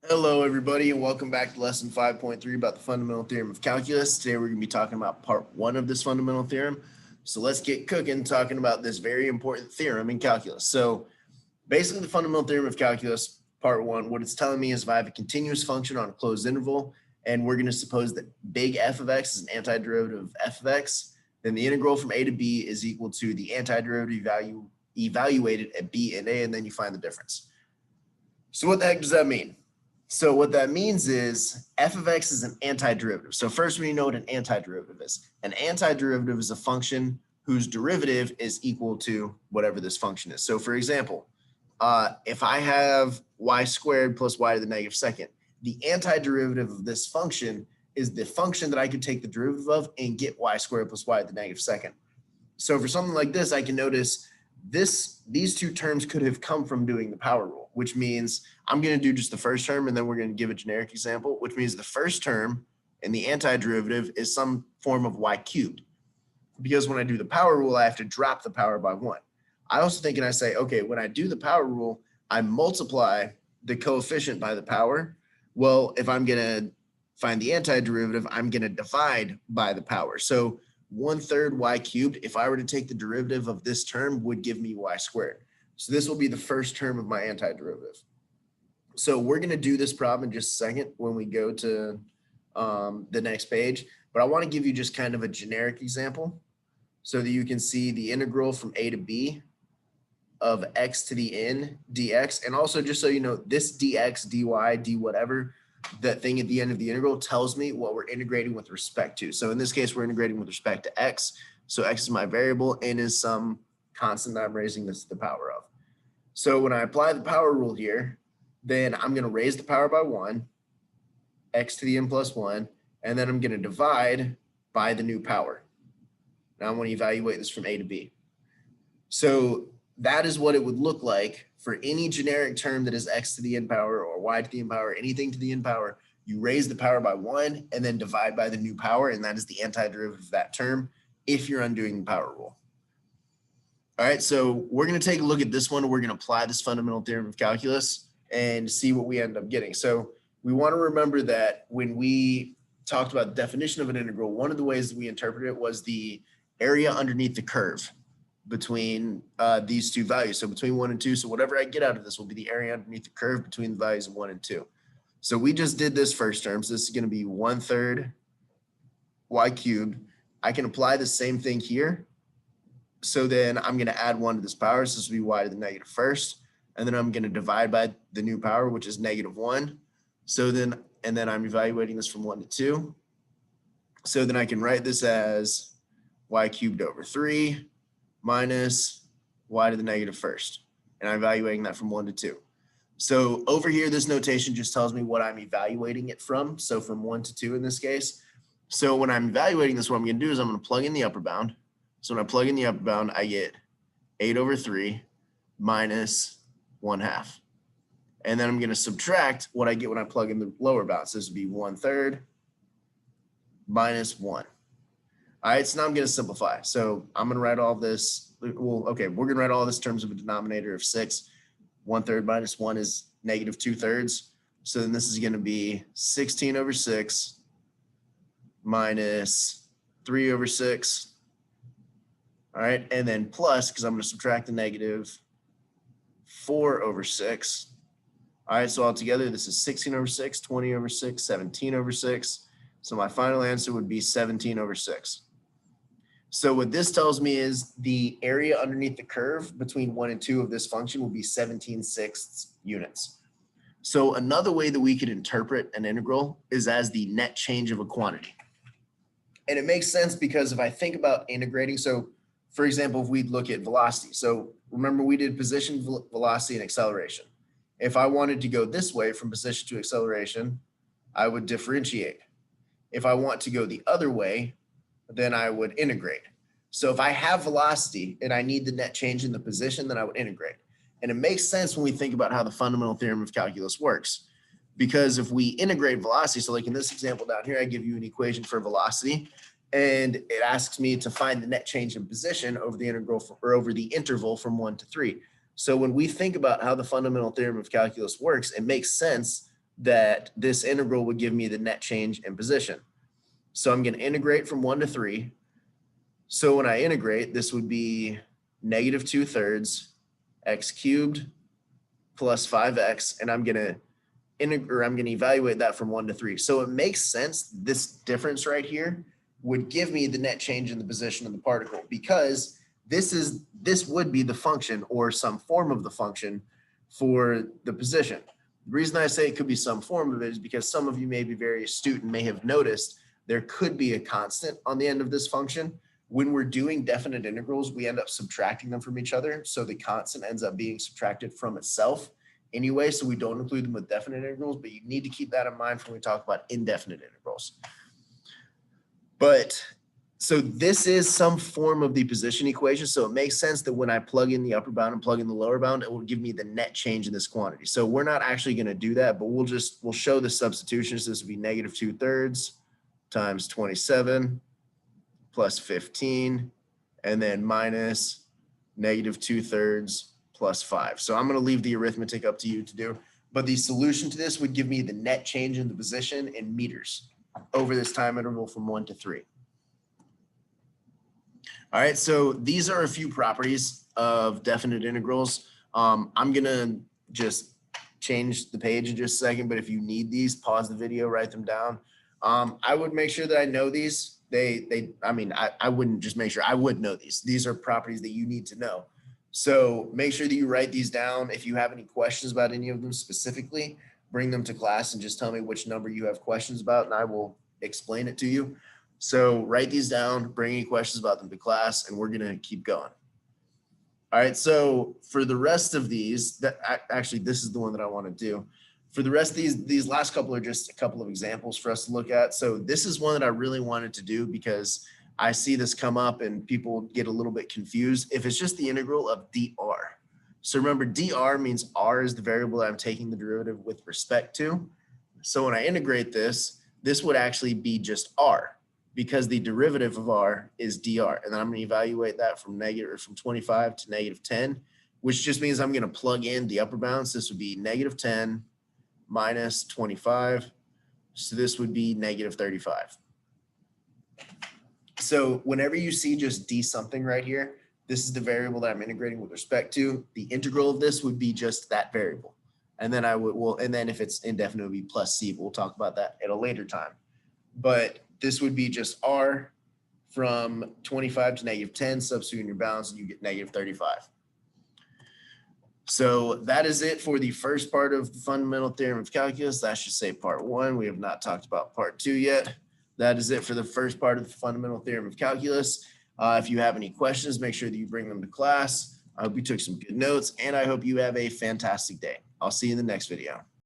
Hello, everybody, and welcome back to lesson 5.3 about the fundamental theorem of calculus. Today, we're going to be talking about part one of this fundamental theorem. So let's get cooking talking about this very important theorem in calculus. So basically, the fundamental theorem of calculus, part one, what it's telling me is if I have a continuous function on a closed interval, and we're going to suppose that big f of x is an antiderivative of f of x, then the integral from a to b is equal to the antiderivative value evaluated at b and a, and then you find the difference. So what the heck does that mean? So what that means is f of x is an antiderivative. So first we know what an antiderivative is. An antiderivative is a function whose derivative is equal to whatever this function is. So for example, if I have y squared plus y to the negative second, the antiderivative of this function is the function that I could take the derivative of and get y squared plus y to the negative second. So for something like this, I can notice these two terms could have come from doing the power rule, which means I'm going to do just the first term and then we're going to give a generic example, which means the first term in the antiderivative is some form of y cubed. Because when I do the power rule, I have to drop the power by 1. I also think, and I say, okay, when I do the power rule, I multiply the coefficient by the power. Well, if I'm going to find the antiderivative, I'm going to divide by the power. So 1/3 y cubed, if I were to take the derivative of this term, would give me y squared. So this will be the first term of my antiderivative. So we're going to do this problem in just a second when we go to the next page. But I want to give you just kind of a generic example so that you can see the integral from a to b of x to the n dx. And also just so you know, this dx, dy, d whatever, that thing at the end of the integral tells me what we're integrating with respect to. So in this case, we're integrating with respect to x. So x is my variable, n is some constant that I'm raising this to the power of. So when I apply the power rule here, then I'm going to raise the power by 1, x to the n plus 1, and then I'm going to divide by the new power. Now I want to evaluate this from a to b. So that is what it would look like for any generic term that is x to the n power or y to the n power, anything to the n power. You raise the power by 1 and then divide by the new power, and that is the antiderivative of that term if you're undoing the power rule. All right, so we're going to take a look at this one. We're going to apply this fundamental theorem of calculus and see what we end up getting. So we want to remember that when we talked about the definition of an integral, one of the ways that we interpreted it was the area underneath the curve between these two values. So between 1 and 2. So whatever I get out of this will be the area underneath the curve between the values of 1 and 2. So we just did this first term. So this is going to be 1/3 y cubed. I can apply the same thing here. So then I'm going to add 1 to this power. So this will be y to the negative first. And then I'm going to divide by the new power, which is -1. So then, and then I'm evaluating this from 1 to 2. So then I can write this as y cubed over 3 minus y to the negative first. And I'm evaluating that from 1 to 2. So over here, this notation just tells me what I'm evaluating it from. So from 1 to 2 in this case. So when I'm evaluating this, what I'm going to do is I'm going to plug in the upper bound. So when I plug in the upper bound, I get 8 over 3 minus 1/2. And then I'm going to subtract what I get when I plug in the lower bound. So this would be 1/3 minus 1. All right, so now I'm going to simplify. So I'm going to write all this. Well, okay, we're going to write all this in terms of a denominator of 6. 1/3 minus 1 is -2/3. So then this is going to be 16 over 6 minus 3 over 6. All right, and then plus, because I'm going to subtract the negative, 4 over 6. All right, so altogether, this is 16 over 6, 20 over 6, 17 over 6. So my final answer would be 17 over 6. So what this tells me is the area underneath the curve between 1 and 2 of this function will be 17/6 units. So another way that we could interpret an integral is as the net change of a quantity. And it makes sense because if I think about integrating, so for example, if we look at velocity. So remember we did position, velocity, and acceleration. If I wanted to go this way from position to acceleration, I would differentiate. If I want to go the other way, then I would integrate. So if I have velocity and I need the net change in the position, then I would integrate. And it makes sense when we think about how the fundamental theorem of calculus works. Because if we integrate velocity, so like in this example down here, I give you an equation for velocity, and it asks me to find the net change in position over the integral or over the interval from 1 to 3. So when we think about how the fundamental theorem of calculus works, it makes sense that this integral would give me the net change in position. So I'm going to integrate from 1 to 3. So when I integrate, this would be negative 2/3 x cubed plus 5x, and I'm going to evaluate that from 1 to 3. So it makes sense. This difference right here would give me the net change in the position of the particle, because this would be the function or some form of the function for the position. The reason I say it could be some form of it is because some of you may be very astute and may have noticed there could be a constant on the end of this function. When we're doing definite integrals, we end up subtracting them from each other. So the constant ends up being subtracted from itself anyway, so we don't include them with definite integrals, but you need to keep that in mind when we talk about indefinite integrals. But so this is some form of the position equation. So it makes sense that when I plug in the upper bound and plug in the lower bound, it will give me the net change in this quantity. So we're not actually going to do that, but we'll show the substitution. So this would be negative 2/3 times 27 plus 15, and then minus negative 2/3 plus 5. So I'm going to leave the arithmetic up to you to do, but the solution to this would give me the net change in the position in meters over this time interval from 1 to 3. All right, so these are a few properties of definite integrals. I'm going to just change the page in just a second, but if you need these, pause the video, write them down. I would make sure that I know these. I wouldn't just make sure, I would know these. These are properties that you need to know. So make sure that you write these down. If you have any questions about any of them specifically, bring them to class and just tell me which number you have questions about, and I will explain it to you. So write these down, bring any questions about them to class, and we're going to keep going. All right, so for the rest of these, actually, this is the one that I want to do. For the rest of these last couple are just a couple of examples for us to look at. So this is one that I really wanted to do because I see this come up and people get a little bit confused if it's just the integral of dr. So remember, dr means r is the variable that I'm taking the derivative with respect to. So when I integrate this, this would actually be just r, because the derivative of r is dr. And then I'm going to evaluate that from 25 to negative 10, which just means I'm going to plug in the upper bounds. This would be negative 10 minus 25. So this would be negative 35. So whenever you see just d something right here, this is the variable that I'm integrating with respect to. The integral of this would be just that variable. And then and then if it's indefinite, it would be plus c. But we'll talk about that at a later time. But this would be just r from 25 to negative 10, substitute in your bounds, and you get negative 35. So that is it for the first part of the fundamental theorem of calculus. That should say part 1. We have not talked about part 2 yet. That is it for the first part of the fundamental theorem of calculus. If you have any questions, make sure that you bring them to class. I hope you took some good notes, and I hope you have a fantastic day. I'll see you in the next video.